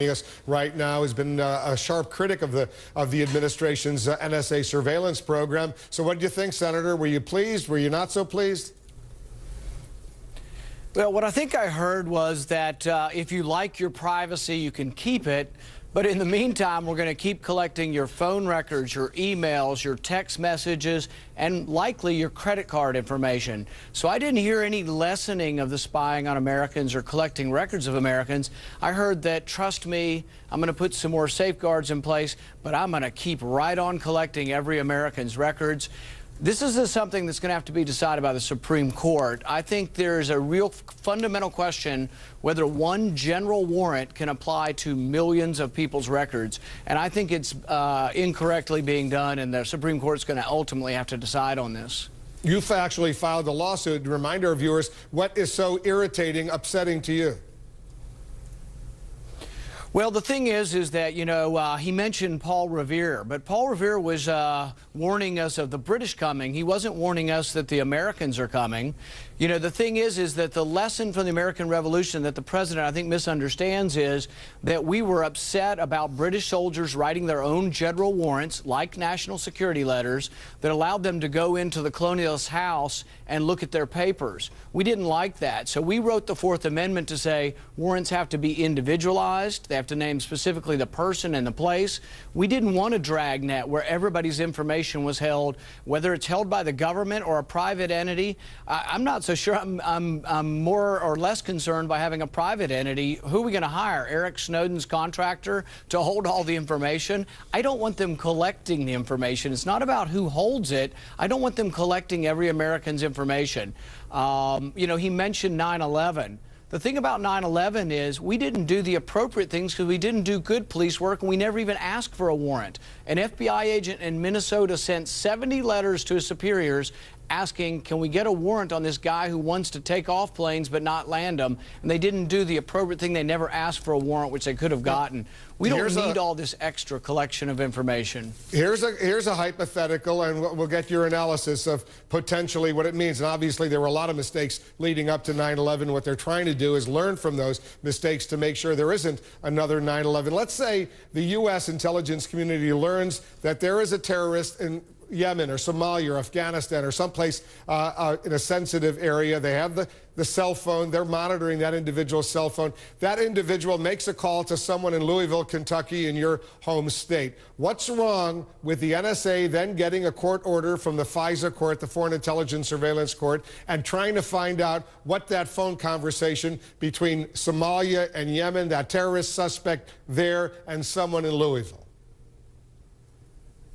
Us right now has been a sharp critic of the administration's NSA surveillance program. So what do you think, Senator? Were you pleased? Were you not so pleased? Well, what I think I heard was that if you like your privacy, you can keep it. But in the meantime, we're going to keep collecting your phone records, your emails, your text messages, and likely your credit card information. So I didn't hear any lessening of the spying on Americans or collecting records of Americans. I heard that, trust me, I'm going to put some more safeguards in place, but I'm going to keep right on collecting every American's records. This is something that's going to have to be decided by the Supreme Court. I think there's a real fundamental question whether one general warrant can apply to millions of people's records. And I think it's incorrectly being done, and the Supreme Court's going to ultimately have to decide on this. You've actually filed a lawsuit. To remind our viewers, what is so irritating, upsetting to you? Well, the thing is that, you know, he mentioned Paul Revere, but Paul Revere was warning us of the British coming. He wasn't warning us that the Americans are coming. You know, the thing is that the lesson from the American Revolution that the president, I think, misunderstands is that we were upset about British soldiers writing their own general warrants, like national security letters, that allowed them to go into the colonialist house and look at their papers. We didn't like that. So we wrote the Fourth Amendment to say warrants have to be individualized. They have to name specifically the person and the place. We didn't want a dragnet where everybody's information was held, whether it's held by the government or a private entity. I'm not so sure I'm more or less concerned by having a private entity. Who are we going to hire? Eric Snowden's contractor to hold all the information? I don't want them collecting the information. It's not about who holds it. I don't want them collecting every American's information. You know, he mentioned 9/11. The thing about 9/11 is we didn't do the appropriate things because we didn't do good police work, and we never even asked for a warrant. An FBI agent in Minnesota sent 70 letters to his superiors asking, can we get a warrant on this guy who wants to take off planes but not land them? And they didn't do the appropriate thing. They never asked for a warrant, which they could have gotten. We don't need all this extra collection of information. Here's a hypothetical, and we'll get your analysis of potentially what it means. And obviously, there were a lot of mistakes leading up to 9/11. What they're trying to do is learn from those mistakes to make sure there isn't another 9/11. Let's say the U.S. intelligence community learns that there is a terrorist in Yemen or Somalia or Afghanistan or someplace in a sensitive area. They have the cell phone. They're monitoring that individual's cell phone. That individual makes a call to someone in Louisville, Kentucky, in your home state. What's wrong with the NSA then getting a court order from the FISA court, the Foreign Intelligence Surveillance Court, and trying to find out what that phone conversation between Somalia and Yemen, that terrorist suspect there, and someone in Louisville?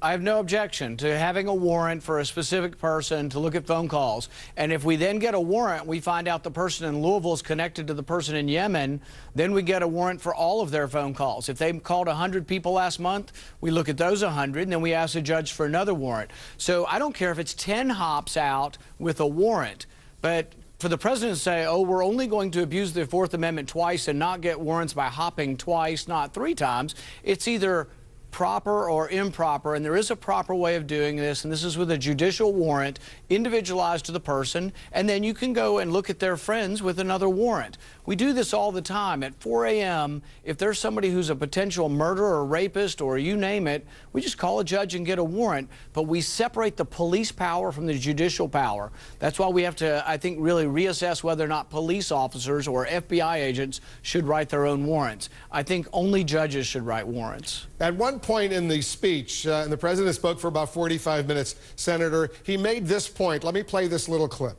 I have no objection to having a warrant for a specific person to look at phone calls. And if we then get a warrant, we find out the person in Louisville is connected to the person in Yemen, then we get a warrant for all of their phone calls. If they called 100 people last month, we look at those 100, and then we ask the judge for another warrant. So I don't care if it's 10 hops out with a warrant, but for the president to say, oh, we're only going to abuse the Fourth Amendment twice and not get warrants by hopping twice, not 3 times, it's either proper or improper, and there is a proper way of doing this, and this is with a judicial warrant individualized to the person, and then you can go and look at their friends with another warrant. We do this all the time. At 4 a.m., if there's somebody who's a potential murderer or rapist or you name it, we just call a judge and get a warrant, but we separate the police power from the judicial power. That's why we have to, I think, really reassess whether or not police officers or FBI agents should write their own warrants. I think only judges should write warrants. At one point in the speech, and the president spoke for about 45 minutes, Senator, he made this point. Let me play this little clip.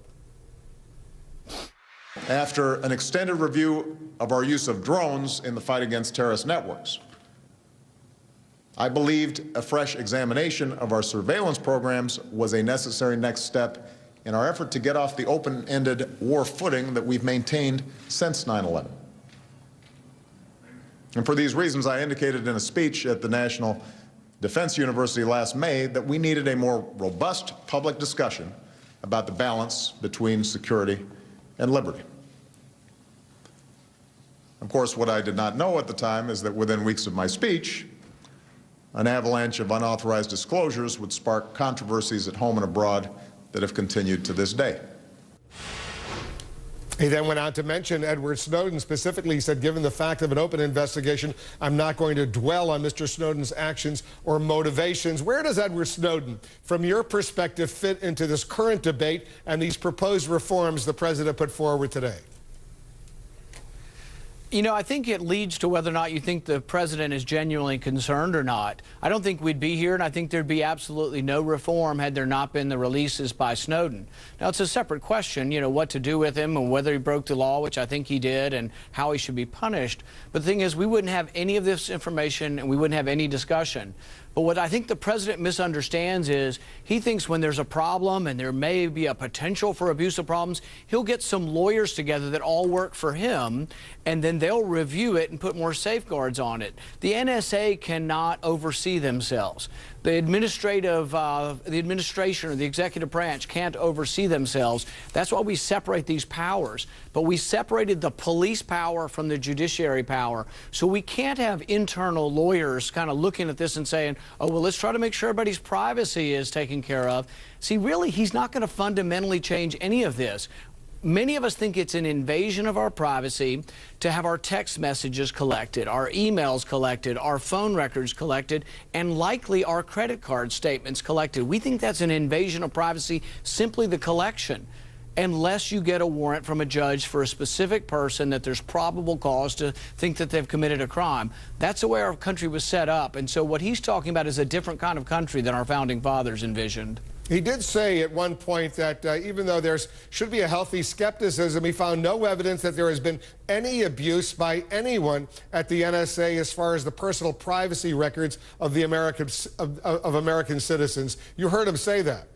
After an extended review of our use of drones in the fight against terrorist networks, I believed a fresh examination of our surveillance programs was a necessary next step in our effort to get off the open-ended war footing that we've maintained since 9/11. And for these reasons, I indicated in a speech at the National Defense University last May that we needed a more robust public discussion about the balance between security and liberty. Of course, what I did not know at the time is that within weeks of my speech, an avalanche of unauthorized disclosures would spark controversies at home and abroad that have continued to this day. He then went on to mention Edward Snowden. Specifically, he said, given the fact of an open investigation, I'm not going to dwell on Mr. Snowden's actions or motivations. Where does Edward Snowden, from your perspective, fit into this current debate and these proposed reforms the president put forward today? You know, I think it leads to whether or not you think the president is genuinely concerned or not. I don't think we'd be here, and I think there'd be absolutely no reform had there not been the releases by Snowden. Now, it's a separate question, you know, what to do with him and whether he broke the law, which I think he did, and how he should be punished. But the thing is, we wouldn't have any of this information, and we wouldn't have any discussion. But what I think the president misunderstands is he thinks when there's a problem and there may be a potential for abusive problems, he'll get some lawyers together that all work for him, and then they'll review it and put more safeguards on it. The NSA cannot oversee themselves. The administration or the executive branch can't oversee themselves. That's why we separate these powers. But we separated the police power from the judiciary power. So we can't have internal lawyers kind of looking at this and saying, oh, well, let's try to make sure everybody's privacy is taken care of. See, really, he's not going to fundamentally change any of this. Many of us think it's an invasion of our privacy to have our text messages collected, our emails collected, our phone records collected, and likely our credit card statements collected. We think that's an invasion of privacy, simply the collection, unless you get a warrant from a judge for a specific person that there's probable cause to think that they've committed a crime. That's the way our country was set up. And so what he's talking about is a different kind of country than our founding fathers envisioned. He did say at one point that even though there should be a healthy skepticism, he found no evidence that there has been any abuse by anyone at the NSA as far as the personal privacy records of the American citizens. You heard him say that.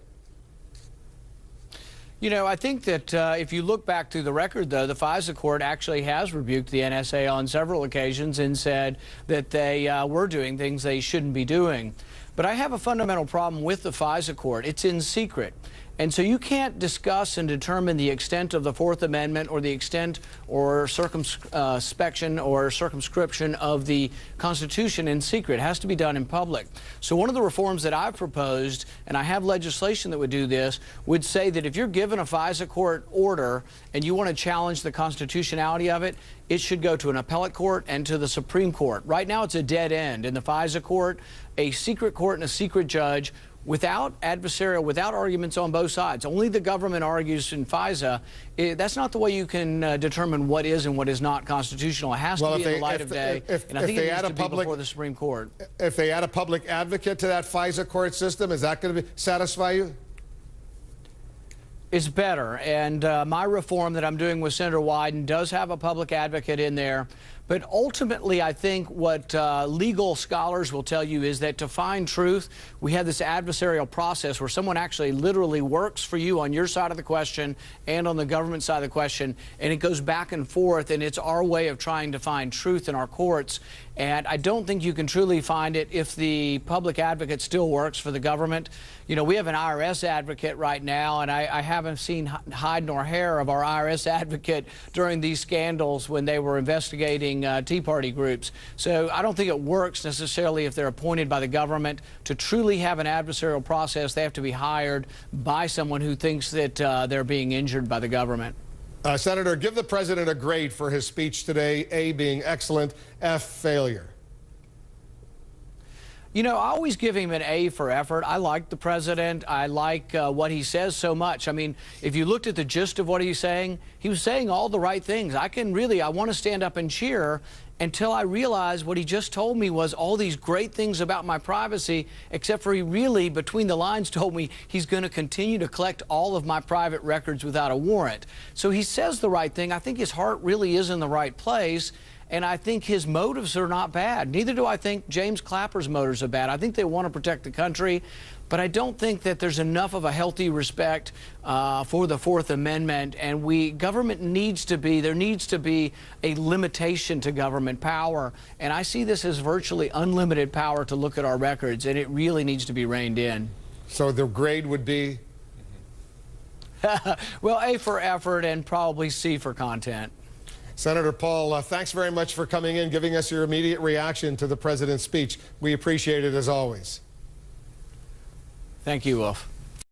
You know, I think that if you look back through the record, though, the FISA court actually has rebuked the NSA on several occasions and said that they were doing things they shouldn't be doing. But I have a fundamental problem with the FISA court. It's in secret. And so you can't discuss and determine the extent of the Fourth Amendment or the extent or circumspection or circumscription of the Constitution in secret. It has to be done in public. So one of the reforms that I've proposed, and I have legislation that would do this, would say that if you're given a FISA court order and you want to challenge the constitutionality of it, it should go to an appellate court and to the Supreme Court. Right now it's a dead end. In the FISA court, a secret court and a secret judge, without adversarial, without arguments on both sides. Only the government argues in FISA. That's not the way you can determine what is and what is not constitutional. It has to be in the light of day, and I think it needs to be before the Supreme Court. If they add a public advocate to that FISA court system, is that going to satisfy you? It's better, and my reform that I'm doing with Senator Wyden does have a public advocate in there. But ultimately, I think what legal scholars will tell you is that to find truth, we have this adversarial process where someone actually literally works for you on your side of the question and on the government side of the question, and it goes back and forth, and it's our way of trying to find truth in our courts. And I don't think you can truly find it if the public advocate still works for the government. You know, we have an IRS advocate right now, and I haven't seen hide nor hair of our IRS advocate during these scandals when they were investigating Tea Party groups. So I don't think it works necessarily if they're appointed by the government. To truly have an adversarial process, they have to be hired by someone who thinks that they're being injured by the government. Senator, give the president a grade for his speech today, A being excellent, F failure. You know, I always give him an A for effort. I like the president. I like what he says so much. I mean, if you looked at the gist of what he was saying all the right things. I want to stand up and cheer until I realized what he just told me was all these great things about my privacy, except for he really, between the lines, told me he's going to continue to collect all of my private records without a warrant. So he says the right thing. I think his heart really is in the right place. And I think his motives are not bad. Neither do I think James Clapper's motives are bad. I think they want to protect the country, but I don't think that there's enough of a healthy respect for the Fourth Amendment. And government needs to be, there needs to be a limitation to government power. And I see this as virtually unlimited power to look at our records, and it really needs to be reined in. So the grade would be? Well, A for effort and probably C for content. Senator Paul, thanks very much for coming in, giving us your immediate reaction to the president's speech. We appreciate it as always. Thank you, Wolf.